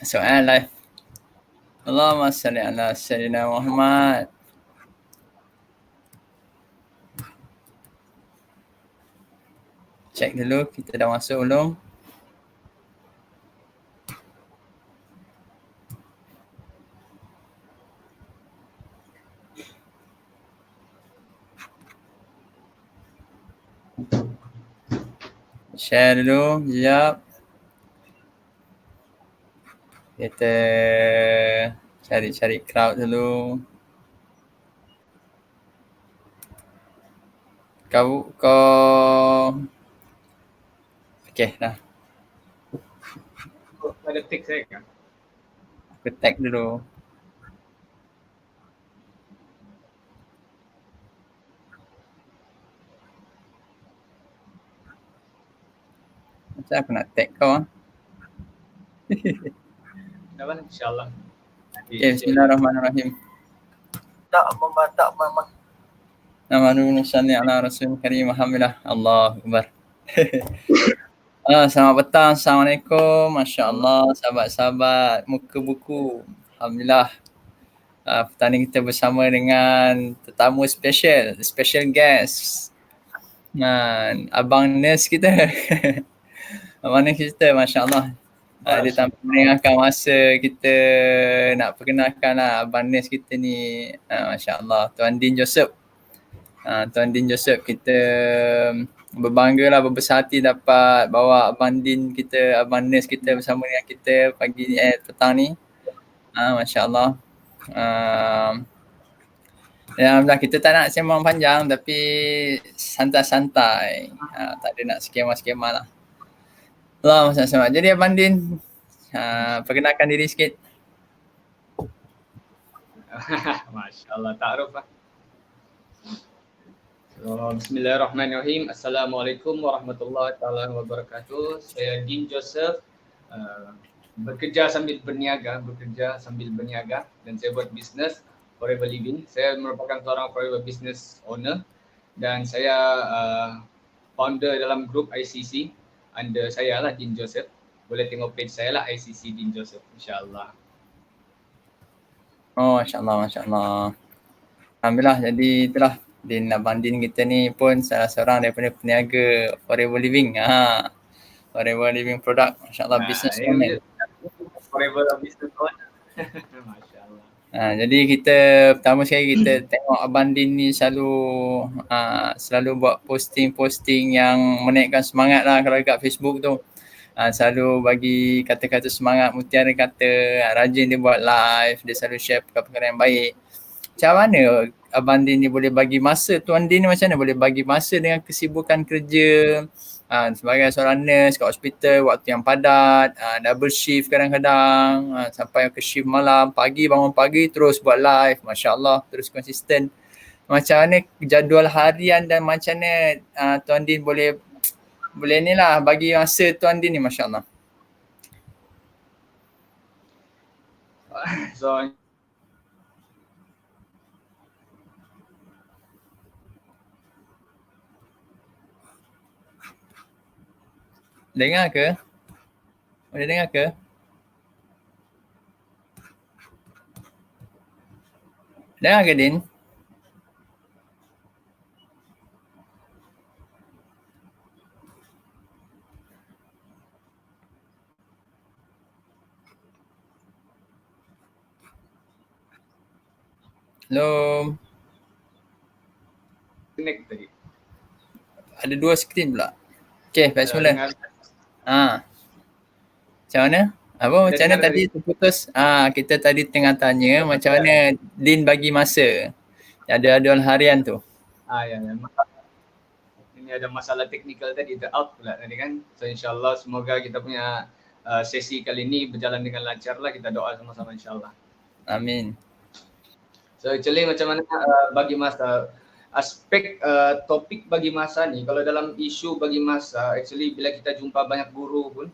Soalan live. Allahumma salli ala Sayyidina Muhammad. Cek dulu kita dah masuk belum. Share dulu, sekejap. Kita cari-cari crowd dulu. Kau okey dah. Ada tag saya kan? Aku tag dulu. Macam aku nak tag kau ah. Apa? InsyaAllah. Okay, bismillahirrahmanirrahim. Tak memang. Nama salli ala Rasul Karim Alhamdulillah. Allahu Akbar. Selamat petang. Assalamualaikum. Masya-Allah sahabat-sahabat muka buku. Alhamdulillah. Petang ni kita bersama dengan tetamu special guest. Abang nurse kita. Abang nurse kita, masya-Allah. Dia tanpa meninggalkan masa kita nak perkenalkan lah abang nurse kita ni. Masya-Allah, Tuan Din Joseph. Tuan Din Joseph, kita berbangga lah, berbesar hati dapat bawa abang Din kita, abang nurse kita bersama dengan kita pagi petang ni. Masya-Allah. Alhamdulillah, kita tak nak sembang panjang tapi santai-santai. Tak ada nak skema-skema lah. Allah sama-sama. Jadi Abang Din, perkenalkan diri sikit. Masya-Allah, ta'aruf lah. So, bismillahirrahmanirrahim. Assalamualaikum warahmatullahi wabarakatuh. Saya Din Joseph, bekerja sambil berniaga dan saya buat bisnes Forever Living. Saya merupakan seorang Forever Business Owner dan saya founder dalam grup ICC. Under saya lah, Din Joseph. Boleh tengok page saya lah, ICC Din Joseph, insyaAllah. Oh, masya-Allah. Alhamdulillah, jadi itulah Din, Abang Din kita ni pun salah seorang daripada peniaga Forever Living. Forever Living product, masya-Allah, business owner. Forever Business Owner. Masya-Allah. Jadi kita pertama sekali kita tengok Abang Din ni selalu buat posting-posting yang menaikkan semangat lah kalau dekat Facebook tu. Selalu bagi kata-kata semangat, mutiara kata, rajin dia buat live, dia selalu share perkara-perkara yang baik. Macam mana Abang Din ni boleh bagi masa, Tuan Din ni macam mana boleh bagi masa dengan kesibukan kerja sebagai seorang nurse kat hospital, waktu yang padat, double shift kadang-kadang, sampai ke shift malam, bangun pagi terus buat live, masya-Allah, terus konsisten. Macam mana jadual harian dan macam mana Tuan Din boleh ni lah bagi masa Tuan Din ni, masya-Allah. So, dengar ke? Boleh dengar ke? Dengar ke Din? Hello? connect tadi. Ada dua skrin pula. Okay, baik semula. Macam mana? Macam mana tadi terputus? Kita tadi tengah tanya macam mana Din bagi masa. Ada aduan harian tu. Ya. Ini ada masalah teknikal tadi, out pula tadi kan. So insyaAllah semoga kita punya sesi kali ini berjalan dengan lancar lah. Kita doa sama-sama insyaAllah. Amin. So actually macam mana bagi masa, aspek topik bagi masa ni, kalau dalam isu bagi masa, actually bila kita jumpa banyak guru pun,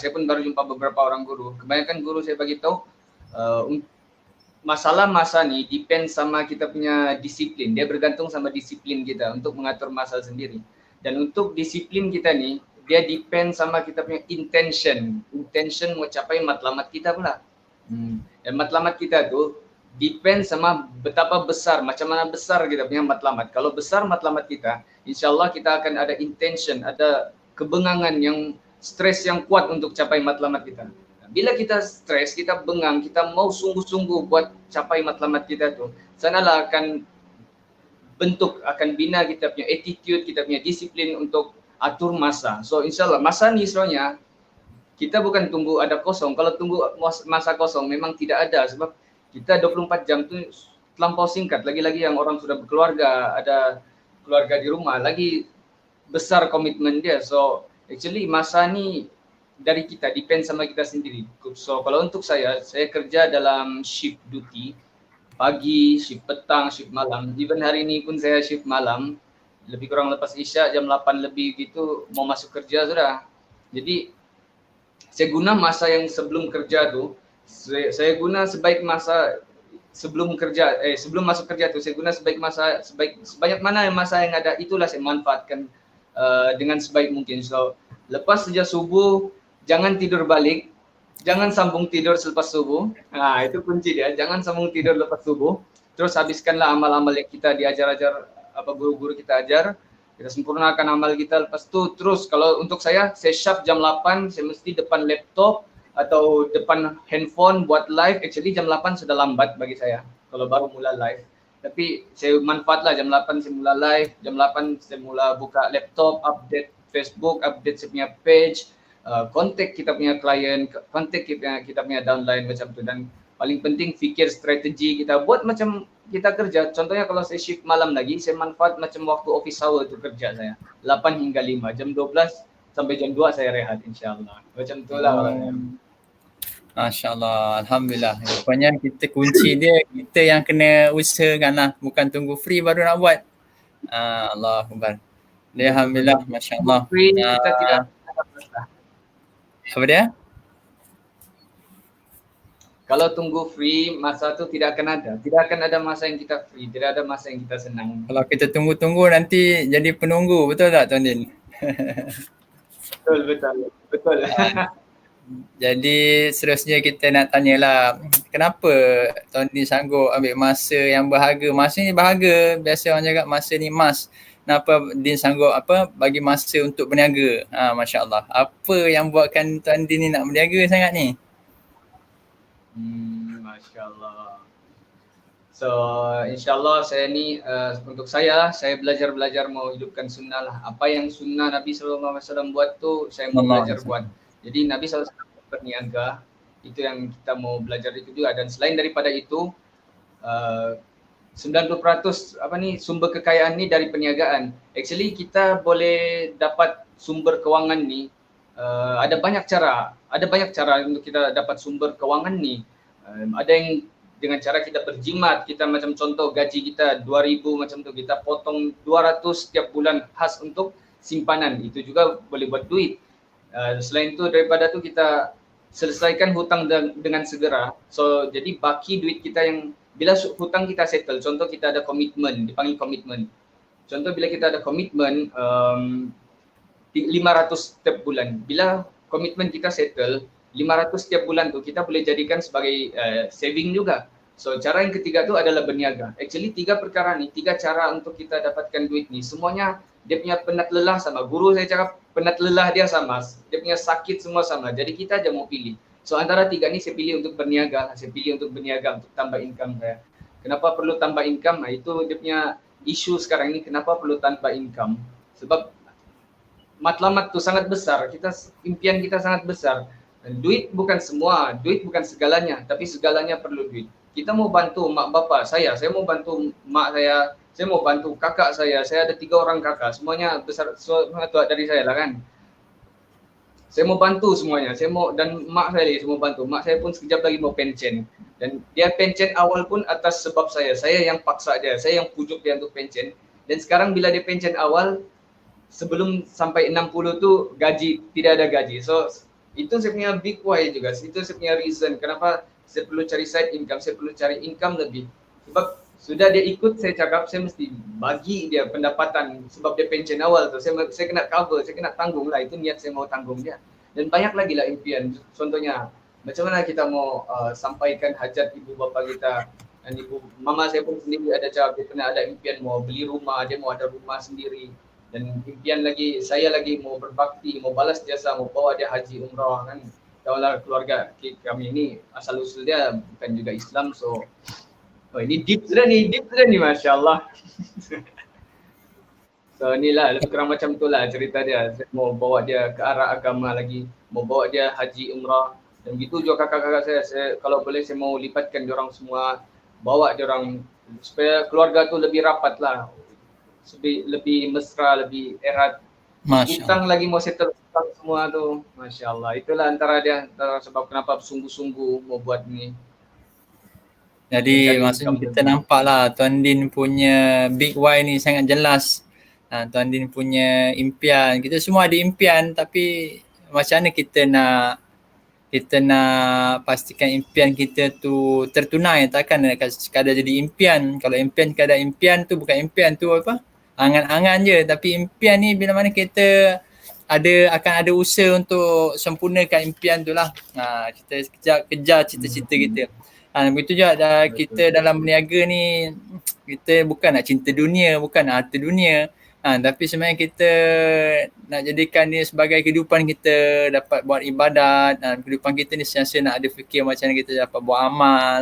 saya pun baru jumpa beberapa orang guru, kebanyakan guru saya bagi tahu masalah masa ni depend sama kita punya disiplin. Dia bergantung sama disiplin kita untuk mengatur masa sendiri. Dan untuk disiplin kita ni, dia depend sama kita punya intention mau capai matlamat kita pula. Dan matlamat kita tu depend sama betapa besar, macam mana besar kita punya matlamat. Kalau besar matlamat kita, insyaAllah kita akan ada intention, ada kebengangan yang stres yang kuat untuk capai matlamat kita. Bila kita stres, kita bengang, kita mau sungguh-sungguh buat capai matlamat kita tu, sanalah akan bina kita punya attitude, kita punya disiplin untuk atur masa. So insyaAllah masa ni sebenarnya kita bukan tunggu ada kosong. Kalau tunggu masa kosong memang tidak ada, sebab kita 24 jam tu terlampau singkat. Lagi-lagi yang orang sudah berkeluarga, ada keluarga di rumah, lagi besar komitmen dia. So actually masa ni dari kita, depend sama kita sendiri. So kalau untuk saya kerja dalam shift duty, pagi, shift petang, shift malam. Even hari ni pun saya shift malam, lebih kurang lepas Isya jam 8 lebih gitu mau masuk kerja sudah. Jadi saya guna masa yang sebelum kerja tu, saya guna sebaik masa sebelum masuk kerja tu, saya guna sebanyak mana masa yang ada, itulah saya manfaatkan dengan sebaik mungkin. So lepas saja subuh jangan tidur balik, jangan sambung tidur selepas subuh. Itu kunci dia, jangan sambung tidur lepas subuh. Terus habiskanlah amal-amal yang kita diajar-ajar, apa guru-guru kita ajar. Kita sempurnakan amal kita. Lepas tu terus, kalau untuk saya sharp jam 8, saya mesti depan laptop atau depan handphone buat live. Actually jam 8 sudah lambat bagi saya kalau baru mula live. Tapi saya manfaatlah jam 8 saya mula live, jam 8 saya mula buka laptop, update Facebook, update saya punya page, kontak kita punya klien, kontak kita punya downline macam tu. Dan paling penting fikir strategi kita buat macam kita kerja. Contohnya kalau saya shift malam lagi, saya manfaat macam waktu office hour tu kerja saya 8 hingga 5, jam 12 sampai jam 2 saya rehat insyaAllah. Macam tu lah. Masya Allah, Alhamdulillah. Rupanya kita kunci dia, kita yang kena usahakan lah, bukan tunggu free baru nak buat. Allah Akbar. Alhamdulillah, Masya Allah. Free kita tidak apa dia? Kalau tunggu free, masa tu tidak akan ada. Tidak akan ada masa yang kita free, tidak ada masa yang kita senang. Kalau kita tunggu-tunggu nanti jadi penunggu, betul tak Tuan Din? Betul. Jadi seterusnya kita nak tanyalah, kenapa Tuan Din sanggup ambil masa yang berharga? Masa ni berharga, biasa orang cakap masa ni emas. Kenapa Din sanggup bagi masa untuk berniaga? Masya Allah. Apa yang buatkan Tuan Din ni nak berniaga sangat ni? Masya Allah. So insyaAllah saya ni untuk saya belajar mau hidupkan sunnah lah. Apa yang sunnah Nabi SAW buat tu saya mau belajar buat. Jadi Nabi SAW berniaga, itu yang kita mau belajar itu juga. Dan selain daripada itu 90% sumber kekayaan ni dari perniagaan. Actually kita boleh dapat sumber kewangan ni ada banyak cara untuk kita dapat sumber kewangan ni. Ada yang dengan cara kita berjimat, kita macam contoh gaji kita 2,000 macam tu, kita potong 200 setiap bulan khas untuk simpanan, itu juga boleh buat duit. Selain itu daripada tu kita selesaikan hutang dengan segera. So jadi baki duit kita yang bila hutang kita settle, contoh kita ada komitmen, dipanggil komitmen. Contoh bila kita ada komitmen 500 setiap bulan. Bila komitmen kita settle 500 setiap bulan tu, kita boleh jadikan sebagai saving juga. So cara yang ketiga tu adalah berniaga. Actually 3 perkara ni, 3 cara untuk kita dapatkan duit ni, semuanya dia punya penat lelah sama. Guru saya cakap penat lelah dia sama, dia punya sakit semua sama. Jadi kita aja mau pilih. So antara 3 ni saya pilih untuk berniaga. Untuk tambah income saya. Kenapa perlu tambah income? Itu dia punya isu sekarang ni, kenapa perlu tambah income? Sebab matlamat tu sangat besar, impian kita sangat besar. Duit bukan semua, duit bukan segalanya, tapi segalanya perlu duit. Kita mau bantu mak bapak saya mau bantu mak saya mau bantu kakak saya ada 3 orang kakak, semuanya besar, semua tua dari saya lah kan. Saya mau bantu semuanya, dan mak saya mau bantu. Mak saya pun sekejap lagi mau pension. Dan dia pension awal pun atas sebab saya yang paksa dia, saya yang pujuk dia untuk pension. Dan sekarang bila dia pension awal, sebelum sampai 60 tu tidak ada gaji. So itu saya punya big why juga. Itu saya punya reason kenapa saya perlu cari side income, saya perlu cari income lebih. Sebab sudah dia ikut, saya cakap saya mesti bagi dia pendapatan sebab dia pension awal tu. Saya kena cover, saya kena tanggung lah. Itu niat saya mau tanggung dia. Dan banyak lagi lah impian. Contohnya macam mana kita mau sampaikan hajat ibu bapa kita. Dan ibu mama saya pun sendiri ada cakap dia pernah ada impian mau beli rumah, dia mau ada rumah sendiri. Dan impian lagi, saya lagi mau berbakti, mau balas jasa, mau bawa dia haji umrah kan. Tahulah keluarga kami ini asal usul dia bukan juga Islam, so oh, ini deep sudah ni Masya Allah. So inilah lebih kurang macam itulah cerita dia. Saya mau bawa dia ke arah agama lagi, mau bawa dia haji umrah. Dan begitu juga kakak-kakak saya kalau boleh saya mau lipatkan diorang semua, bawa diorang supaya keluarga tu lebih rapat lah, lebih mesra, lebih erat. Hutang lagi mau settle hutang semua tu, Masya Allah. Itulah antara sebab kenapa sungguh-sungguh mau buat ni. Jadi maksudnya kita nampak lah Tuan Din punya big why ni sangat jelas. Tuan Din punya impian, kita semua ada impian, tapi macam mana kita nak pastikan impian kita tu tertunai. Takkan sekadar jadi impian. Kalau impian sekadar impian tu bukan impian tu apa? Angan-angan je. Tapi impian ni bila mana kita akan ada usaha untuk sempurnakan impian tu lah. Kita kejar cita-cita kita. Begitu juga kita dalam berniaga ni, kita bukan nak cinta dunia, bukan nak harta dunia. Tapi sebenarnya kita nak jadikan dia sebagai kehidupan kita, dapat buat ibadat. Kehidupan kita ni sentiasa nak ada fikir macam mana kita dapat buat amal.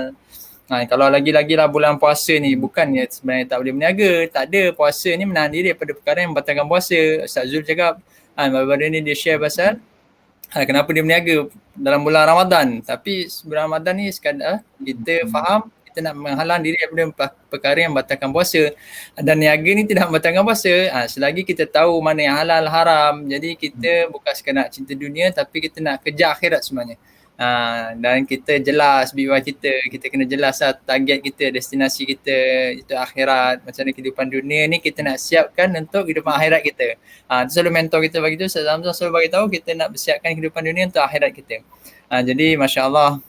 Kalau lagi-lagi lah bulan puasa ni, bukannya sebenarnya tak boleh berniaga. Tak ada, puasa ni menahan diri daripada perkara yang membatalkan puasa. Ustaz Zul cakap, baru-baru ni dia share pasal kenapa dia berniaga dalam bulan Ramadan. Tapi bulan Ramadan ni sekadar kita faham kita nak menghalang diri daripada perkara yang membatalkan puasa. Dan niaga ni tidak membatalkan puasa. Selagi kita tahu mana yang halal, haram. Jadi kita bukan sekadar nak cinta dunia, tapi kita nak kejar akhirat sebenarnya. Dan kita jelas BY kita kena jelas lah target kita, destinasi kita itu akhirat. Macam mana kehidupan dunia ni kita nak siapkan untuk kehidupan akhirat kita. Itu selalu mentor kita bagi tu, Ustaz Zamzam selalu bagi tahu kita nak bersiapkan kehidupan dunia untuk akhirat kita. Jadi Masya Allah,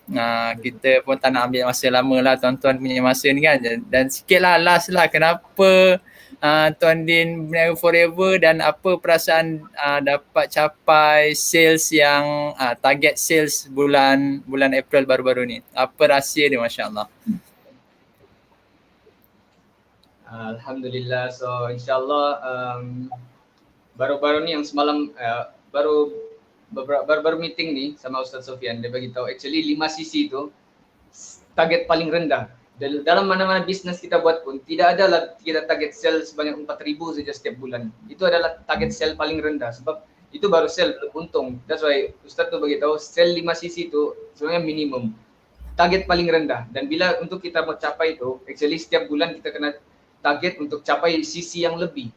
kita pun tak nak ambil masa lama lah tuan-tuan punya masa ni kan. Dan sikit lah last lah, kenapa Tuan Din berniaga forever dan apa perasaan dapat capai sales yang target sales bulan April baru-baru ni? Apa rahsia dia, Masya Allah? Alhamdulillah. So insyaAllah baru-baru ni yang semalam baru meeting ni sama Ustaz Sofian, dia bagi tahu actually 5 sisi tu target paling rendah. Dalam mana-mana bisnes kita buat pun tidak adalah kita target sell sebanyak 4,000 saja setiap bulan. Itu adalah target sell paling rendah sebab itu baru sell belum untung. That's why Ustaz tu bagi tahu sell 5 sisi tu sebenarnya minimum. Target paling rendah. Dan bila untuk kita mau capai itu, actually setiap bulan kita kena target untuk capai sisi yang lebih.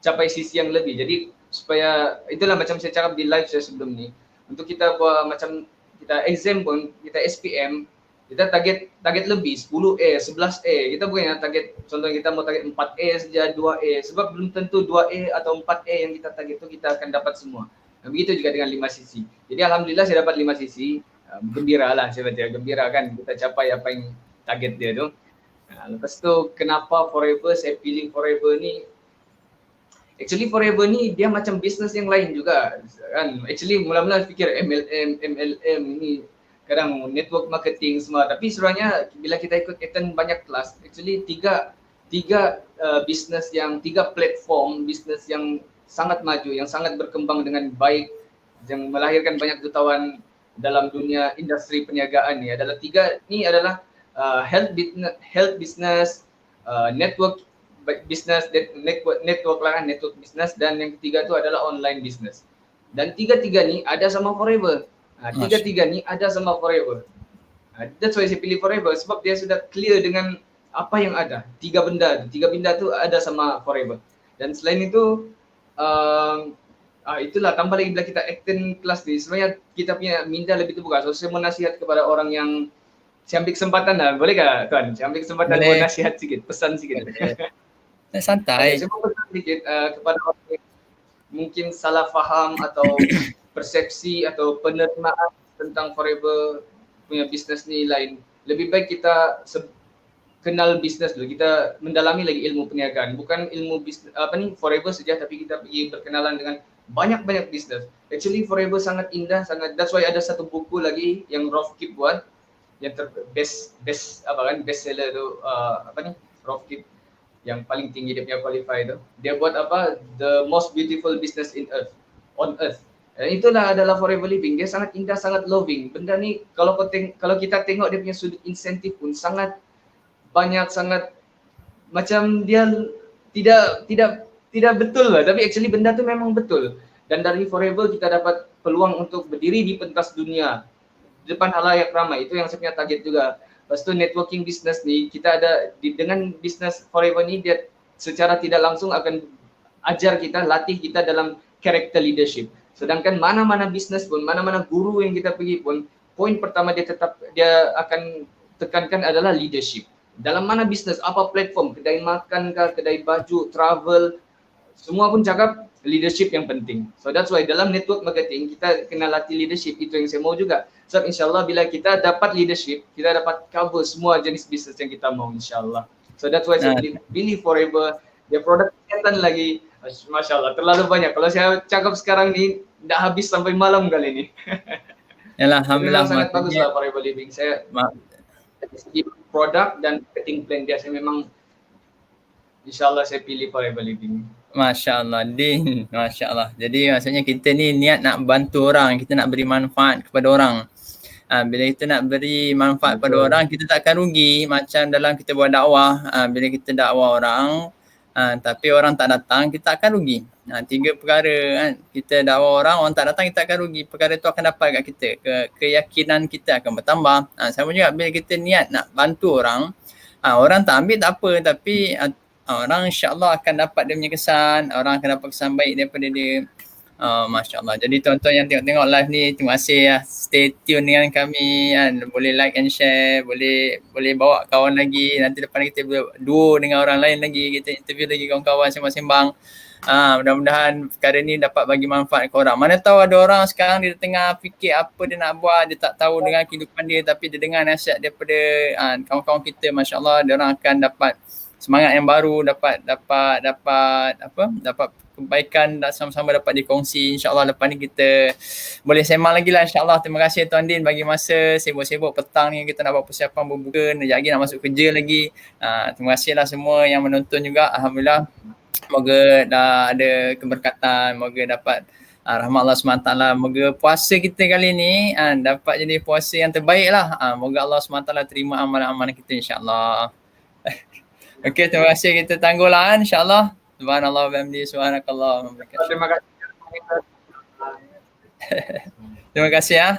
Capai sisi yang lebih. Jadi supaya itulah macam saya cakap di live saya sebelum ni. Untuk kita buat macam kita exam pun, kita SPM, kita target lebih 10A, 11A. Kita bukan yang target, contohnya kita mau target 4A saja, 2A. Sebab belum tentu 2A atau 4A yang kita target itu kita akan dapat semua. Begitu juga dengan 5 sisi. Jadi alhamdulillah saya dapat 5 sisi. Gembira lah saya baca, gembira kan kita capai apa yang target dia tu. Lepas tu kenapa forever, saya pilih forever ni. Actually forever ni dia macam bisnes yang lain juga kan. Actually mula-mula fikir MLM ni kadang network marketing semua, tapi sebenarnya bila kita attend banyak kelas, actually tiga bisnes yang, 3 platform bisnes yang sangat maju, yang sangat berkembang dengan baik, yang melahirkan banyak jutawan dalam dunia industri perniagaan ni adalah 3 ni adalah health business, network business, network business, dan yang ketiga tu adalah online business. Dan tiga-tiga ni ada sama forever. Tiga-tiga ni ada sama forever. That's why saya pilih forever sebab dia sudah clear dengan apa yang ada. 3 benda tu ada sama forever. Dan selain itu itulah tambah lagi bila kita attend kelas ni, sebenarnya kita punya minda lebih terbuka. So saya mau nasihat kepada orang yang saya ambil kesempatan lah. Boleh tak Tuan? Saya ambil kesempatan mau nasihat sikit, pesan sikit. Santai. Saya mau pesan sikit kepada orang yang mungkin salah faham atau persepsi atau penerimaan tentang forever punya bisnes ni lain. Lebih baik kita kenal bisnes dulu, kita mendalami lagi ilmu perniagaan, bukan ilmu bisnes forever saja, tapi kita pergi berkenalan dengan banyak bisnes. Actually forever sangat indah, sangat, that's why ada satu buku lagi yang Rolf Kip buat yang best seller tu Rolf Kip yang paling tinggi dia punya qualify tu. Dia buat the most beautiful business on earth. Itulah adalah forever living. Dia sangat indah, sangat loving. Benda ni kalau kita tengok dia punya sudut insentif pun sangat banyak, sangat macam dia tidak betul lah, tapi actually benda tu memang betul. Dan dari forever kita dapat peluang untuk berdiri di pentas dunia depan halayak ramai. Itu yang saya punya target juga. Lepas tu networking business ni, kita ada dengan business forever ni, dia secara tidak langsung akan ajar kita, latih kita dalam character leadership. Sedangkan mana-mana business pun, mana-mana guru yang kita pergi pun, poin pertama dia akan tekankan adalah leadership. Dalam mana bisnes, apa platform, kedai makan kah, kedai baju, travel, semua pun cakap leadership yang penting. So that's why dalam network marketing kita kena latih leadership. Itu yang saya mau juga. So insyaAllah bila kita dapat leadership, kita dapat cover semua jenis bisnes yang kita mau, insyaAllah. So that's why saya pilih forever. Dia produk kesehatan lagi, Masya Allah, terlalu banyak. Kalau saya cakap sekarang ni, dah habis sampai malam kali ni. Yalah, alhamdulillah. Memang sangat bagus lah forever living. Saya produk dan marketing plan dia, saya memang insyaAllah saya pilih forever living. Masya Allah, Din. Masya Allah. Jadi maksudnya kita ni niat nak bantu orang, kita nak beri manfaat kepada orang. Bila kita nak beri manfaat kepada orang, kita tak akan rugi. Macam dalam kita buat dakwah, bila kita dakwah orang, tapi orang tak datang, kita akan rugi. 3 perkara kan. Kita dakwah orang tak datang, kita akan rugi. Perkara tu akan dapat kat kita. Keyakinan kita akan bertambah. Sama juga bila kita niat nak bantu orang, orang tak ambil tak apa, tapi orang insyaAllah akan dapat dia punya kesan, orang akan dapat kesan baik daripada dia. Masya Allah. Jadi tuan-tuan yang tengok live ni, terima kasih ya. Stay tune dengan kami kan. Boleh like and share, boleh bawa kawan lagi. Nanti depan kita duo dengan orang lain lagi, kita interview lagi kawan-kawan sembang-sembang. Mudah-mudahan perkara ni dapat bagi manfaat ke orang. Mana tahu ada orang sekarang dia tengah fikir apa dia nak buat, dia tak tahu dengan kehidupan dia, tapi dia dengar nasihat daripada kawan-kawan kita, Masya Allah, dia orang akan dapat semangat yang baru, dapat kebaikan, dan sama-sama dapat dikongsi. InsyaAllah lepas ni kita boleh sembang lagi lah, insyaAllah. Terima kasih Tuan Din bagi masa sibuk-sibuk petang ni, kita nak buat persiapan berbuka, sekejap lagi nak masuk kerja lagi. Terima kasih lah semua yang menonton juga. Alhamdulillah, moga dah ada keberkatan, moga dapat rahmat Allah SWT. Moga puasa kita kali ni dapat jadi puasa yang terbaik lah. Moga Allah SWT terima amalan-amalan kita, insyaAllah. Okey, terima kasih, kita tangguhlah insyaAllah. Subhanallah wa bihamdihi, subhanakallah wa bihamdihi. Terima kasih. Terima kasih ya.